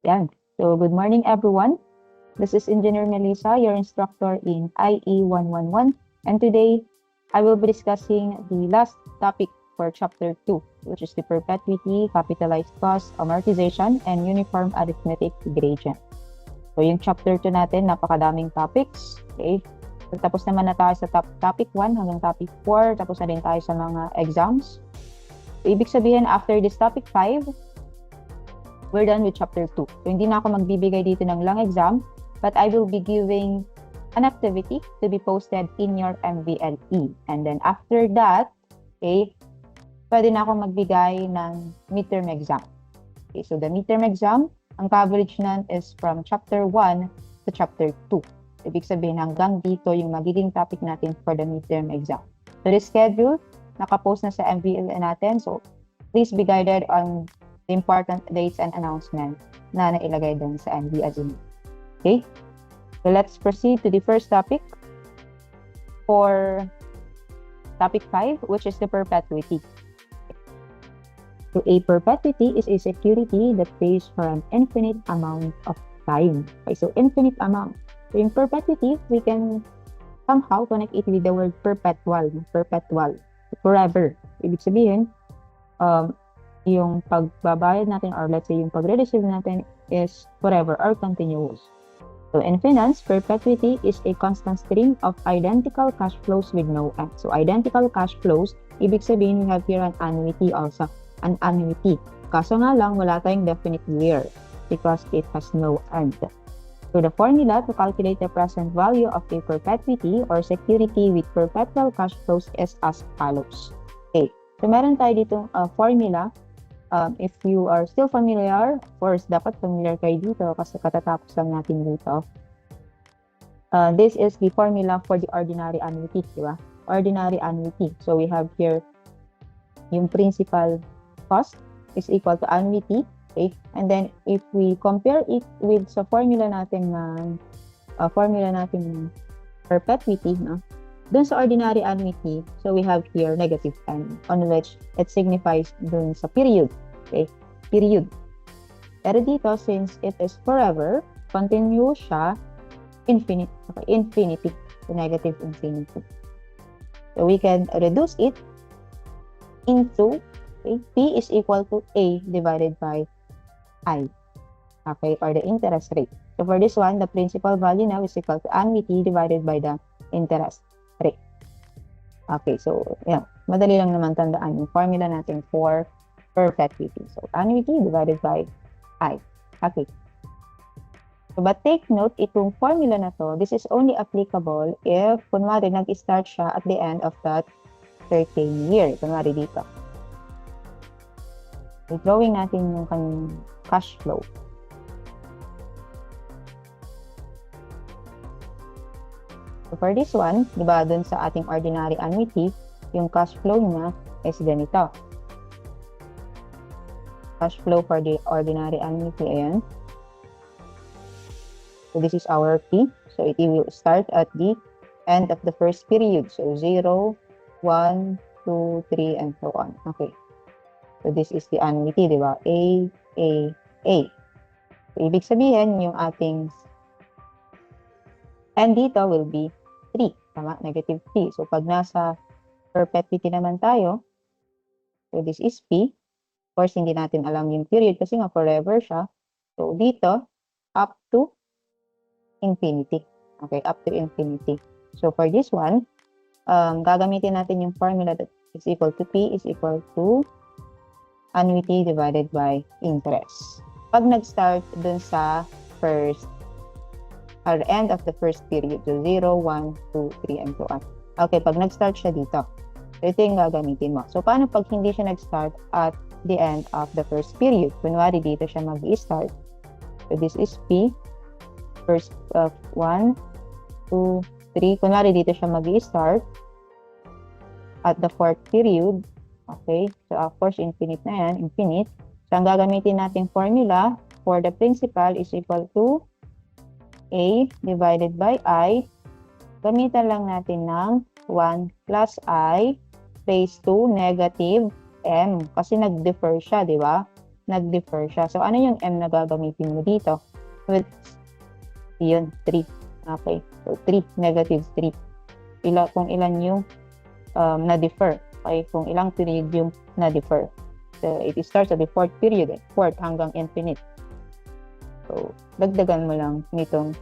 Yan. So, good morning, everyone. This is Engineer Melissa, your instructor in IE 111. And today, I will be discussing the last topic for Chapter 2, which is the perpetuity, capitalized cost, amortization, and uniform arithmetic gradient. So, yung Chapter 2 natin, napakadaming topics. Okay? So, tapos naman na tayo sa topic 1 hanggang topic 4. Tapos na rin tayo sa mga exams. So, ibig sabihin, after this topic 5, we're done with chapter 2. So, hindi na ako magbibigay dito ng long exam, but I will be giving an activity to be posted in your MVLE. And then after that, okay, pwede na ako magbigay ng midterm exam. Okay, so the midterm exam, ang coverage nun is from chapter 1 to chapter 2. Ibig sabihin, hanggang dito yung magiging topic natin for the midterm exam. So the schedule, nakapost na sa MVLE natin. So please be guided on the important dates and announcement na nailagay dun sa MVLE. Okay? So let's proceed to the first topic for topic 5, which is the perpetuity. So a perpetuity is a security that pays for an infinite amount of time. Okay, so infinite amount. So in perpetuity, we can somehow connect it with the word perpetual. Perpetual. Forever. Ibig sabihin, yung pagbabayad natin or let's say yung pagre-receive natin is forever or continuous. So in finance, perpetuity is a constant stream of identical cash flows with no end. So identical cash flows, ibig sabihin we have here an annuity also. An annuity. Kaso nga lang, wala tayong definite year because it has no end. So the formula to calculate the present value of a perpetuity or security with perpetual cash flows is as follows. Okay. So meron tayo ditong formula. If you are still familiar, of course, dapat familiar kayo dito kasi katatapos lang natin dito. This is the formula for the ordinary annuity, di ba? Ordinary annuity. So we have here yung principal cost is equal to annuity, okay? And then if we compare it with sa formula natin ng perpetuity, no? Dun sa ordinary annuity, so we have here negative n, on which it signifies dun sa period. Okay? Period. Pero dito, since it is forever, continuous siya, infinite. Okay? Infinity. So negative infinity. So we can reduce it into, okay, P is equal to A divided by I. Okay? Or the interest rate. So for this one, the principal value now is equal to annuity divided by the interest rate. Okay, so yeah, madali lang naman tandaan yung formula natin for perpetuity. So annuity divided by I. Okay. So, but take note, itong formula na to, this is only applicable if, kunwari, nag-start siya at the end of that certain year. Kunwari dito. So, drawing natin yung kanyang cash flow. So for this one, di ba, dun sa ating ordinary annuity, yung cash flow niya is ganito. Cash flow for the ordinary annuity, ayan. So this is our P. So it will start at the end of the first period. So 0, 1, 2, 3, and so on. Okay. So this is the annuity, di ba? A. So ibig sabihin, yung ating and dito will be 3. Tama? Negative 3. So, pag nasa perpetuity naman tayo, so this is P. Of course, hindi natin alam yung period kasi nga forever siya. So, dito, up to infinity. Okay, up to infinity. So, for this one, gagamitin natin yung formula that is equal to P is equal to annuity divided by interest. Pag nag-start dun sa first or end of the first period. So, 0, 1, 2, 3, and so on. Okay, pag nag-start siya dito, so ito yung gagamitin mo. So, paano pag hindi siya nag-start at the end of the first period? Kunwari, dito siya mag-i-start. So, this is P. First, 1, 2, 3. Kunwari, dito siya mag-i-start at the fourth period. Okay, so of course, infinite na yan. Infinite. So, ang gagamitin nating formula for the principal is equal to A divided by I, gamitan lang natin ng 1 plus I raised to negative M. Kasi nag-defer siya, di ba? nag-defer siya. So, ano yung M na gagamitin mo dito? With, yun, 3. Okay. So, 3, negative 3. Kung ilan yung na-defer. Okay. Kung ilang period yung na-defer. So, it starts at the fourth period. Fourth hanggang infinite. So, dagdagan mo lang nitong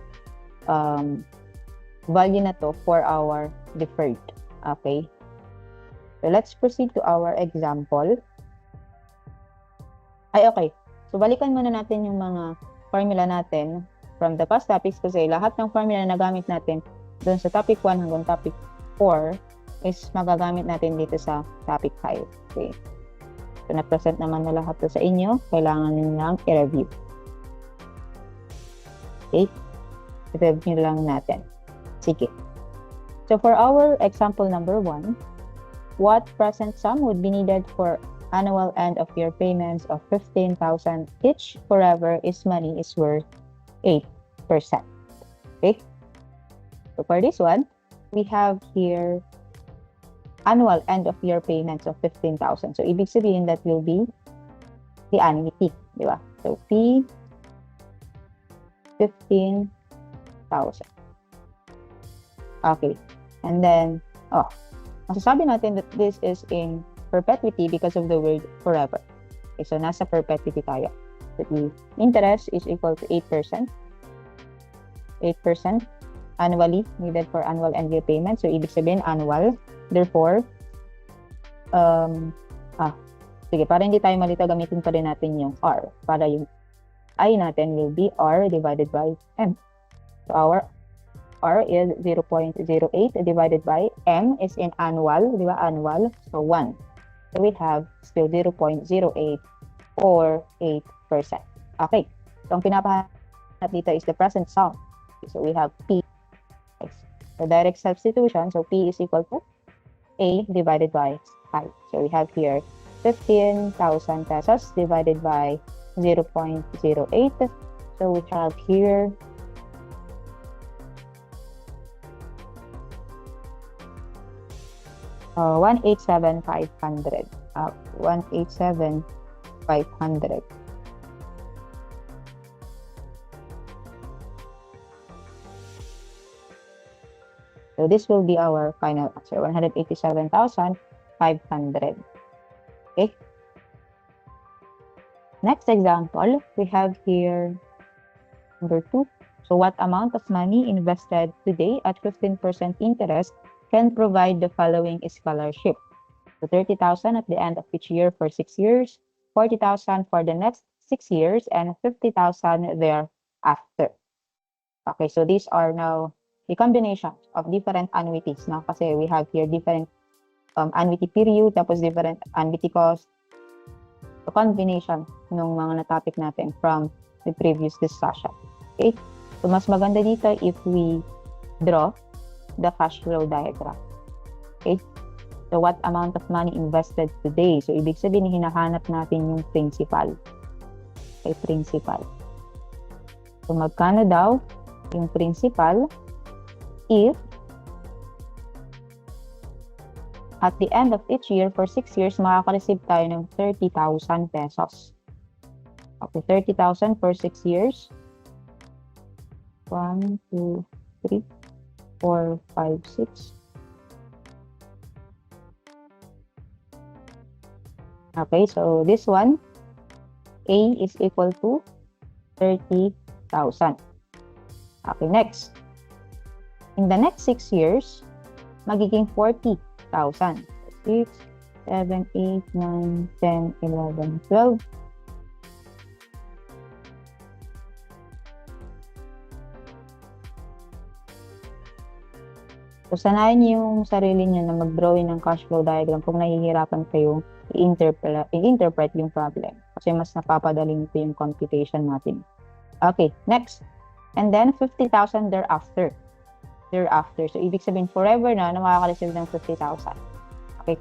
value na to for our deferred. Okay. So, let's proceed to our example. Okay. So, balikan muna natin yung mga formula natin from the past topics kasi lahat ng formula na nagamit natin doon sa topic 1 hanggang topic 4 is magagamit natin dito sa topic 5. Okay. So, na-present naman na lahat to sa inyo. Kailangan nyo lang i-review. Okay. I-review lang natin. Sige. So, for our example number 1, what present sum would be needed for annual end of year payments of 15,000 each forever is money is worth 8%. Okay? So for this one, we have here annual end of year payments of 15,000. So ibig sabihin that will be the annuity, di ba? So P 15,000. Okay. And then, masasabi natin that this is in perpetuity because of the word forever. Okay, so nasa perpetuity tayo. So the interest is equal to 8%. 8% annually needed for annual end year payment. So ibig sabihin annual. Therefore, sige, para hindi tayo malito, gamitin pa rin natin yung R. Para yung I natin will be R divided by M. So our R is 0.08 divided by M is in annual, di ba? Annual. So 1. So we have still 0.08 or 8%. Okay. So ang pinapahanap dito is the present sum. So we have P. So direct substitution. So P is equal to A divided by 5. So we have here 15,000 pesos divided by 0.08. So we have here 187,500. 187,500. So this will be our final answer, 187,500. Okay. Next example, we have here number 2. So what amount of money invested today at 15% interest can provide the following scholarship? So 30,000 at the end of each year for 6 years, 40,000 for the next 6 years, and 50,000 thereafter. Okay, so these are now the combination of different annuities. Now, kasi we have here different annuity period, tapos different annuity cost. So, combination ng mga na-topic natin from the previous discussion. Okay, so mas maganda dito if we draw the cash flow diagram. Okay, so what amount of money invested today? So ibig sabihin hinahanap natin yung principal. Okay, principal. So magkano daw yung principal if at the end of each year for 6 years makaka-receive tayo ng 30,000 pesos. Okay, 30,000 for 6 years. 1, 2, 3, 4, 5, 6. Okay, so this one, A is equal to 30,000. Okay, next. In the next 6 years, magiging 40,000. 6, 7, 8, 9, 10, 11, 12. So, sanayin yung sarili niyo na mag-drawing ng cash flow diagram kung nahihirapan kayong i-interpret yung problem. Kasi mas napapadali nito yung computation natin. Okay, next. And then, 50,000 thereafter. So, ibig sabihin, forever na makaka-receive ng 50,000. Okay,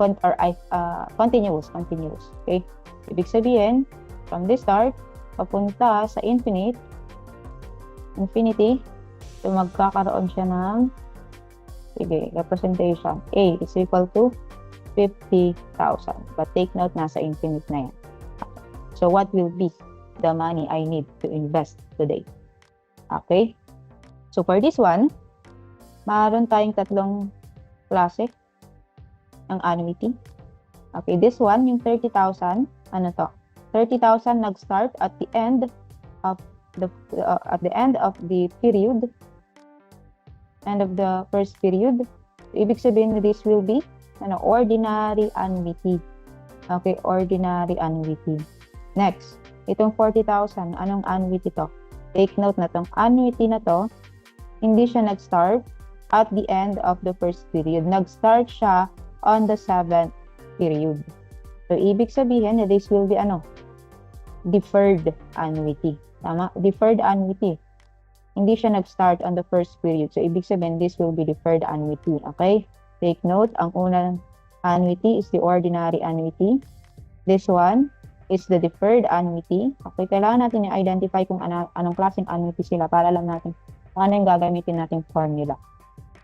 continuous. Okay, ibig sabihin, from the start, papunta sa infinity, so magkakaroon siya ng representation. A is equal to 50,000. But take note, nasa infinite na yan. So what will be the money I need to invest today? Okay? So for this one, maaron tayong tatlong klase ng annuity. Okay, this one, yung 30,000, ano to? 30,000 nag-start at the end of the period, end of the first period. Ibig sabihin, this will be ordinary annuity. Okay, ordinary annuity. Next, itong 40,000, anong annuity to? Take note na tong annuity na to, hindi siya nag-start at the end of the first period. Nag-start siya on the 7th period. So, ibig sabihin, this will be deferred annuity. Tama? Deferred annuity. Hindi siya nag-start on the first period. So, ibig sabihin, this will be deferred annuity. Okay? Take note, ang unang annuity is the ordinary annuity. This one is the deferred annuity. Okay, kailangan natin i-identify kung anong klaseng annuity sila para alam natin kung ano yung gagamitin nating formula.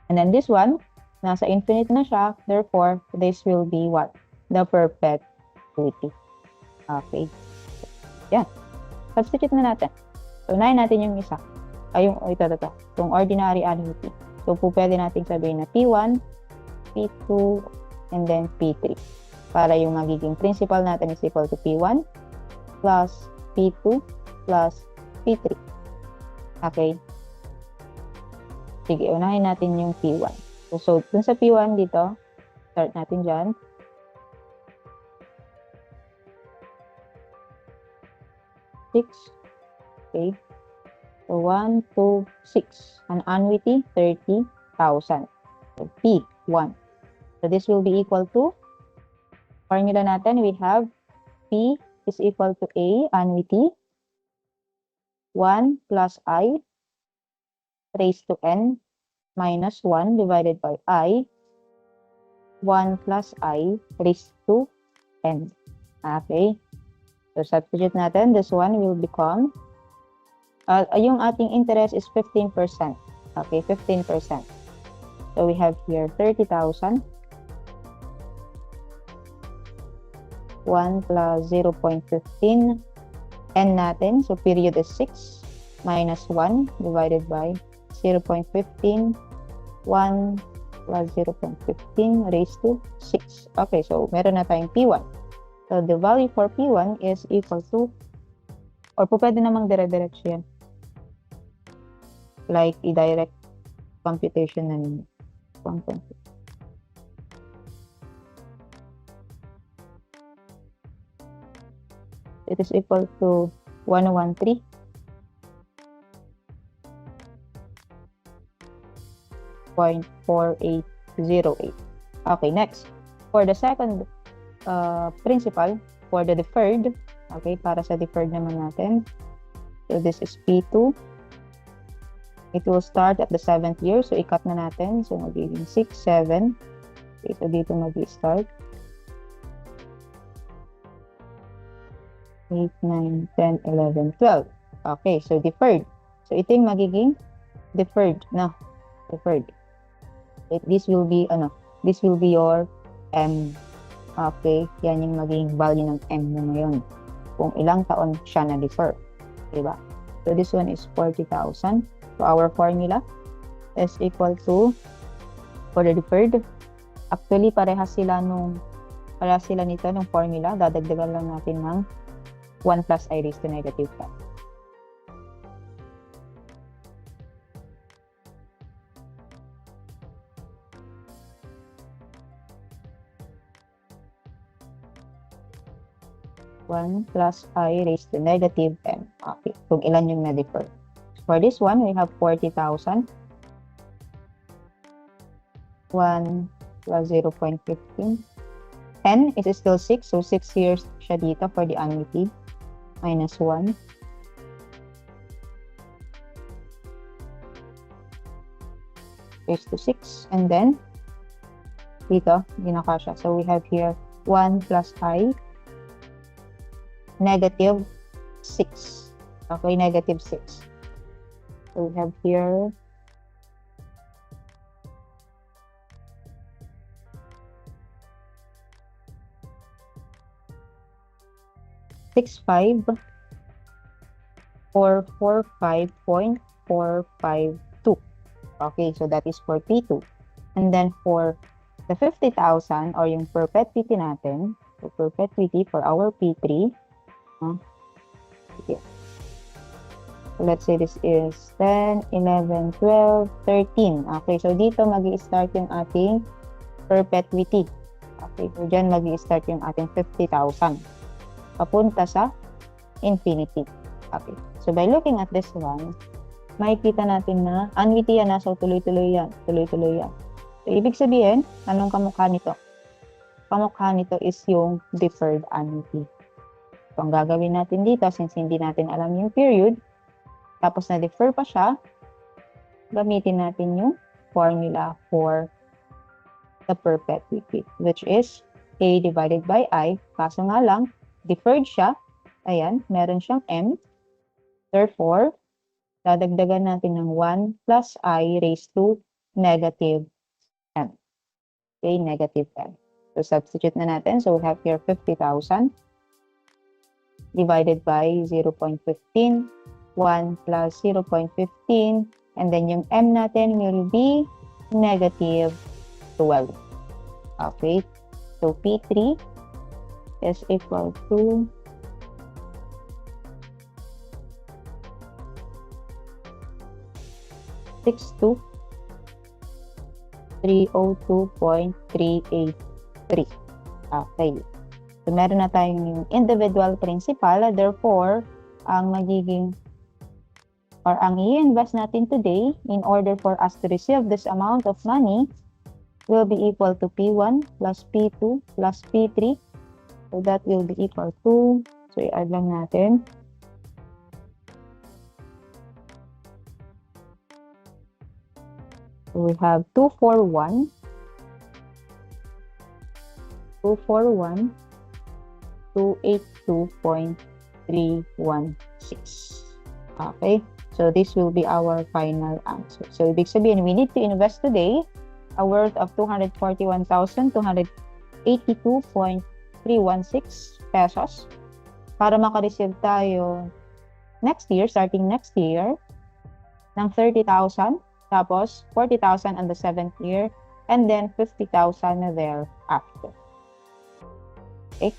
And then this one, nasa infinite na siya. Therefore, this will be what? The perpetuity. Okay. Yan. Substitute na natin. So, unahin natin yung isa. Ito. Yung ordinary annuity. So, pwede natin sabihin na P1, P2, and then P3. Para yung magiging principal natin is equal to P1 plus P2 plus P3. Okay? Sige, unahin natin yung P1. So dun sa P1 dito, start natin dyan. Six. Okay. So 1, 2, 6. An annuity, 30,000. So P1. So this will be equal to, formula natin, we have P is equal to A, annuity, 1 plus I raised to N minus 1 divided by I, 1 plus I raised to N. Okay? So, substitute natin. This one will become, yung ating interest is 15%. Okay, 15%. So, we have here 30,000. 1 plus 0.15. N natin. So, period is 6 minus 1 divided by 0.15. 1 plus 0.15 raised to 6. Okay, so meron na tayong P1. So, the value for P1 is equal to, or pwede namang dire-diretso yan. Like, i-direct computation na ninyo. 1.5. It is equal to 113. 0.4808. Okay, next. For the second principal, for the deferred, okay, para sa deferred naman natin. So, this is P2. It will start at the 7th year. So, i-cut na natin. So, magiging 6, 7. Okay, so, dito mag-start. 8, 9, 10, 11, 12. Okay, so deferred. So, ito yung magiging deferred. No, deferred. This will be your M. Okay, yan yung magiging value ng M mo ngayon. Kung ilang taon siya na-defer. Diba? So, this one is 40,000. So, our formula is equal to, for the deferred, actually, parehas sila nito nung formula. Dadagdagan lang natin ng 1 plus I raised to negative 5. Plus I raised to negative m. Okay, kung ilan yung na-defer. For this one, we have 40,000. 1 plus 0.15. N is still 6, so 6 years siya dito for the annuity. Minus 1. Raised to 6. And then, dito, hindi na kasya. So, we have here 1 plus I negative 6. Okay, negative 6. So, we have here 65445.452. Okay, so that is for P2. And then for the 50,000 or yung perpetuity natin, so perpetuity for our P3, okay. So let's say this is 10, 11, 12, 13. Okay, so dito mag-i-start yung ating perpetuity. Okay, so dyan mag-i-start yung ating 50,000. Papunta sa infinity. Okay, so by looking at this one, makikita natin na annuity yan na, so tuloy-tuloy yan. Tuloy-tuloy yan. So, ibig sabihin, anong kamukha nito? Kamukha nito is yung deferred annuity. So, ang gagawin natin dito, since hindi natin alam yung period, tapos na-defer pa siya, gamitin natin yung formula for the perpetuity, which is A divided by I. Kaso nga lang, deferred siya. Ayan, meron siyang M. Therefore, dadagdagan natin ng 1 plus I raised to negative M. Okay, negative M. So, substitute na natin. So, we have here 50,000 divided by 0.15, 1 plus 0.15, and then yung M natin will be negative 12. Okay, so P3 is equal to 302.383. Okay. So, meron na tayong individual principal. Therefore, ang magiging or ang i-invest natin today in order for us to receive this amount of money will be equal to P1 plus P2 plus P3. So, that will be equal to, so i-add lang natin, so we have 241, 282.316. Okay, so this will be our final answer. So, ibig sabihin, we need to invest today a worth of 241,282.316 pesos para makareceive tayo next year, starting next year, ng 30,000, tapos 40,000 on the 7th year, and then 50,000 thereafter. Okay?